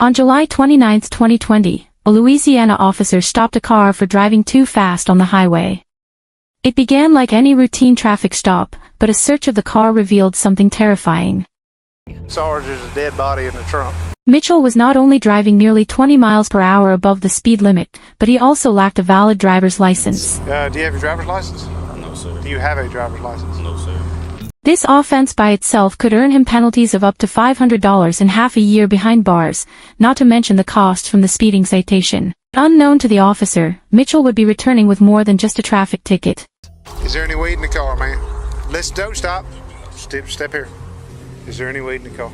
On July 29, 2020, a Louisiana officer stopped a car for driving too fast on the highway. It began like any routine traffic stop, but a search of the car revealed something terrifying. Sarge, there's a dead body in the trunk. Mitchell was not only driving nearly 20 miles per hour above the speed limit, but he also lacked a valid driver's license. Do you have your driver's license? No, sir. Do you have a driver's license? No, sir. This offense by itself could earn him penalties of up to $500 and half a year behind bars, not to mention the cost from the speeding citation. Unknown to the officer, Mitchell would be returning with more than just a traffic ticket. Is there any weed in the car, man? Don't stop. Step here. Is there any weed in the car?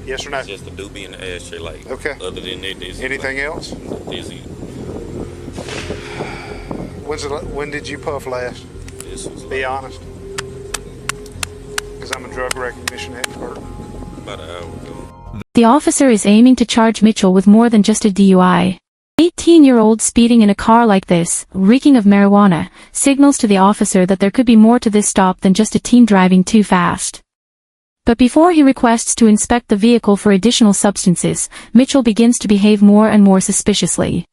Yes or no? It's just a doobie in the ashtray, like. Okay. Other than that, there's anything else? When did you puff last? Be honest. Because I'm a drug recognition expert. About an hour ago. The officer is aiming to charge Mitchell with more than just a DUI. 18-year-old speeding in a car like this, reeking of marijuana, signals to the officer that there could be more to this stop than just a teen driving too fast. But before he requests to inspect the vehicle for additional substances, Mitchell begins to behave more and more suspiciously.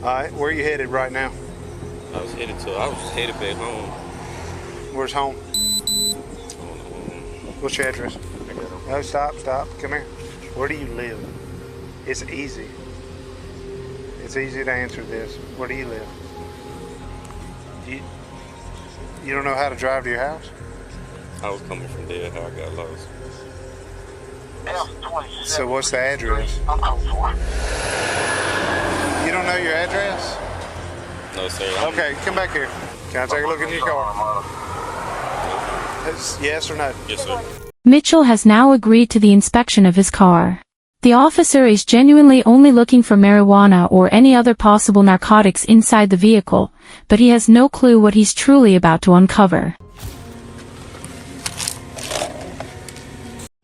Alright, where are you headed right now? I was headed back home. Where's home? What's your address? No, stop. Come here. Where do you live? It's easy. It's easy to answer this. Where do you live? You don't know how to drive to your house? I was coming from there, how I got lost. So what's the address? You don't know your address? No, sir. Okay, come back here. Can I take a look in your car? Yes or no? Yes, sir. Mitchell has now agreed to the inspection of his car. The officer is genuinely only looking for marijuana or any other possible narcotics inside the vehicle, but he has no clue what he's truly about to uncover.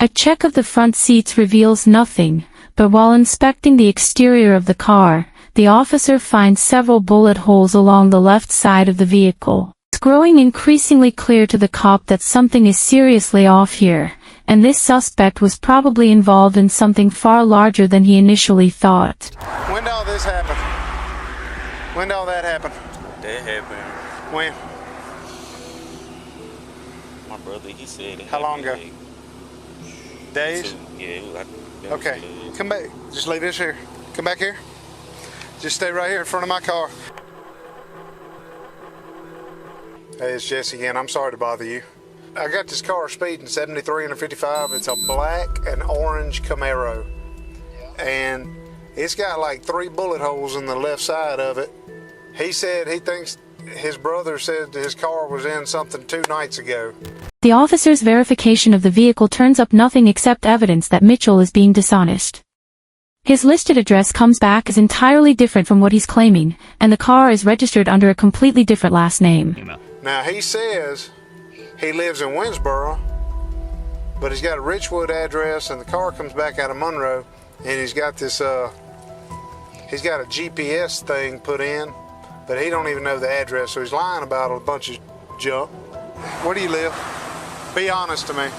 A check of the front seats reveals nothing, but while inspecting the exterior of the car, the officer finds several bullet holes along the left side of the vehicle. It's growing increasingly clear to the cop that something is seriously off here, and this suspect was probably involved in something far larger than he initially thought. When did all this happen? When did all that happen? That happened. When? My brother, he said it. How long ago? Like days? Okay, come back. Just leave this here. Come back here. Just stay right here in front of my car. Hey, it's Jesse again. I'm sorry to bother you. I got this car speeding 73 and 55. It's a black and orange Camaro. And it's got like 3 bullet holes in the left side of it. He said he thinks his brother said his car was in something 2 nights ago. The officer's verification of the vehicle turns up nothing except evidence that Mitchell is being dishonest. His listed address comes back as entirely different from what he's claiming, and the car is registered under a completely different last name. Now he says he lives in Winsboro, but he's got a Richwood address, and the car comes back out of Monroe, and he's got this, he's got a GPS thing put in, but he don't even know the address, so he's lying about a bunch of junk. Where do you live? Be honest to me.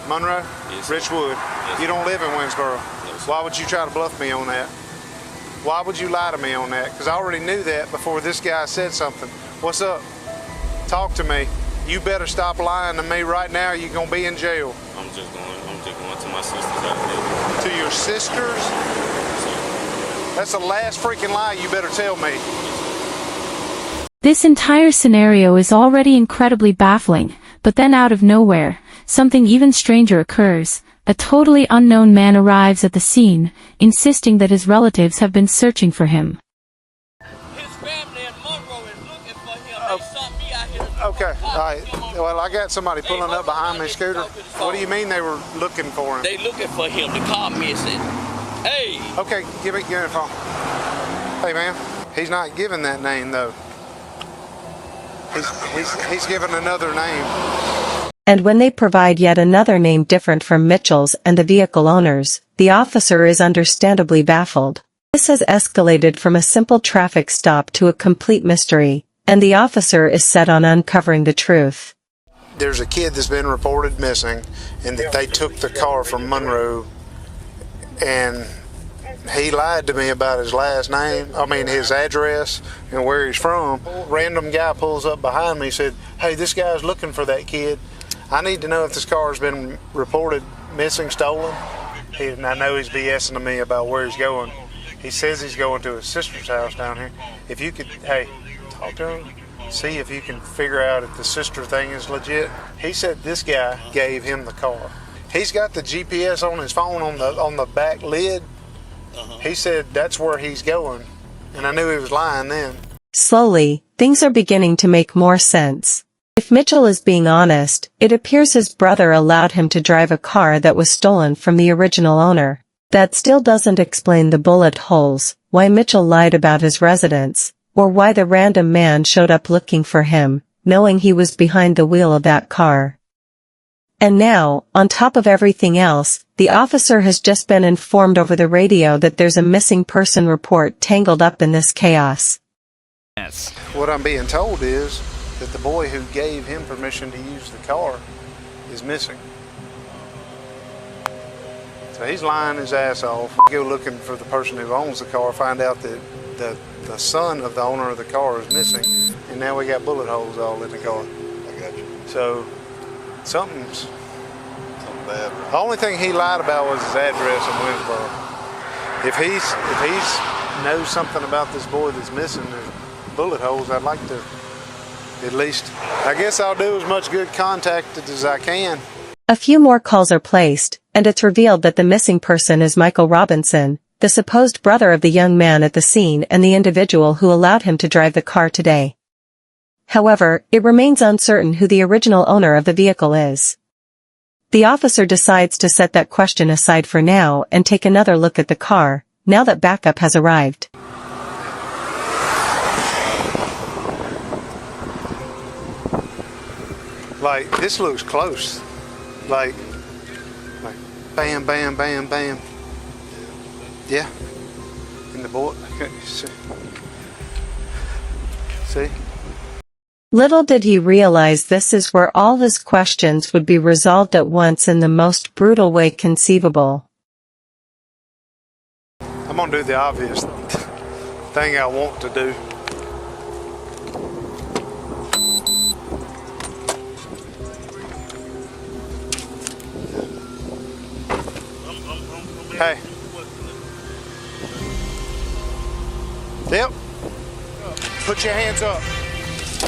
Monroe? Yes, Richwood? Yes, you don't live in Winsboro. No, why would you try to bluff me on that? Why would you lie to me on that? Because I already knew that before this guy said something. What's up? Talk to me. You better stop lying to me right now, or you're going to be in jail. I'm just going to my sister's house. To your sister's? That's the last freaking lie you better tell me. This entire scenario is already incredibly baffling, but then out of nowhere, something even stranger occurs. A totally unknown man arrives at the scene, insisting that his relatives have been searching for him. His family in Monroe is looking for him. They sought me out here. Okay, all right. Well, I got somebody pulling up behind me, Scooter. What do you mean they were looking for him? They looking for him. The car missing. Hey. Okay, give me the phone. Hey, man, he's not giving that name, though. He's given another name. And when they provide yet another name different from Mitchell's and the vehicle owners, the officer is understandably baffled. This has escalated from a simple traffic stop to a complete mystery, and the officer is set on uncovering the truth. There's a kid that's been reported missing, and that they took the car from Monroe and he lied to me about his last name, his address and where he's from. Random guy pulls up behind me, said, "Hey, this guy's looking for that kid. I need to know if this car has been reported missing, stolen." And I know he's BSing to me about where he's going. He says he's going to his sister's house down here. If you could, hey, talk to him, see if you can figure out if the sister thing is legit. He said this guy gave him the car. He's got the GPS on his phone on the back lid. He said that's where he's going, and I knew he was lying then. Slowly, things are beginning to make more sense. If Mitchell is being honest, it appears his brother allowed him to drive a car that was stolen from the original owner. That still doesn't explain the bullet holes, why Mitchell lied about his residence, or why the random man showed up looking for him, knowing he was behind the wheel of that car. And now, on top of everything else, the officer has just been informed over the radio that there's a missing person report tangled up in this chaos. Yes. What I'm being told is that the boy who gave him permission to use the car is missing. So he's lying his ass off. Go looking for the person who owns the car, find out that the son of the owner of the car is missing, and now we got bullet holes all in the car. I got you. So something's bad. The only thing he lied about was his address in Winsboro. If he's knows something about this boy that's missing, there's bullet holes. I'd like to at least, I guess I'll do as much good contact as I can. A few more calls are placed, and it's revealed that the missing person is Michael Robinson, the supposed brother of the young man at the scene and the individual who allowed him to drive the car today. However, it remains uncertain who the original owner of the vehicle is. The officer decides to set that question aside for now and take another look at the car, now that backup has arrived. Like, this looks close. Like bam, bam, bam, bam. Yeah. And the boy, see? Little did he realize this is where all his questions would be resolved at once in the most brutal way conceivable. I'm gonna do the obvious thing I want to do. Hey. Yep. Put your hands up.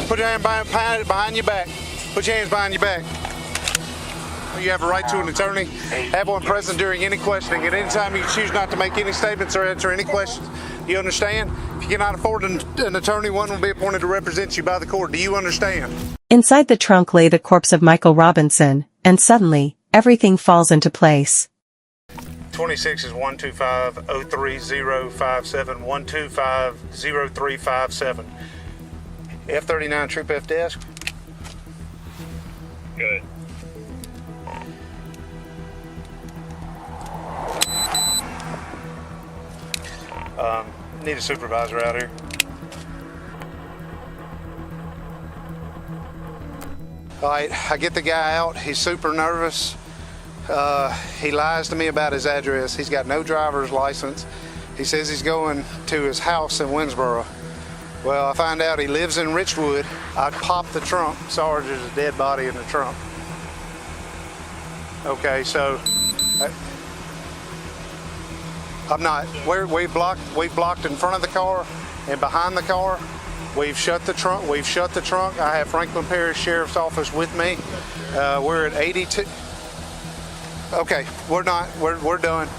Put your hand behind your back. Put your hands behind your back. You have a right to an attorney. Have one present during any questioning. At any time you choose not to make any statements or answer any questions. You understand? If you cannot afford an attorney, one will be appointed to represent you by the court. Do you understand? Inside the trunk lay the corpse of Michael Robinson, and suddenly, everything falls into place. 26 is 125-03057, 125-0357. F39 Troop F desk. Good. Need a supervisor out here. All right, I get the guy out. He's super nervous. He lies to me about his address. He's got no driver's license. He says he's going to his house in Winsboro. Well, I find out he lives in Richwood. I pop the trunk. Sorry, there's a dead body in the trunk. Okay, so I'm not. We've blocked in front of the car and behind the car. We've shut the trunk. I have Franklin Parish Sheriff's Office with me. We're at 82. Okay, we're done.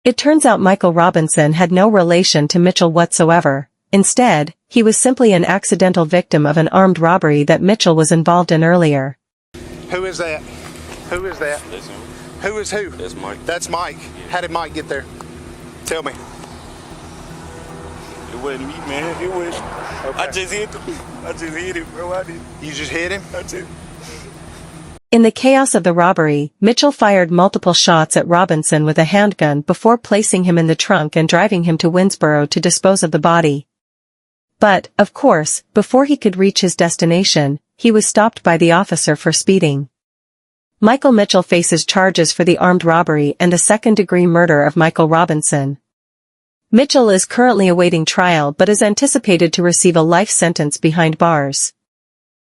It turns out Michael Robinson had no relation to Mitchell whatsoever. Instead, he was simply an accidental victim of an armed robbery that Mitchell was involved in earlier. Who is that? Who is that? Listen, Who is who? that's Mike. That's Mike. How did Mike get there? Tell me. It wasn't me, man. It was. Okay. I just hit him, bro. I did. You just hit him? I did. In the chaos of the robbery, Mitchell fired multiple shots at Robinson with a handgun before placing him in the trunk and driving him to Winsboro to dispose of the body. But, of course, before he could reach his destination, he was stopped by the officer for speeding. Michael Mitchell faces charges for the armed robbery and the second-degree murder of Michael Robinson. Mitchell is currently awaiting trial but is anticipated to receive a life sentence behind bars.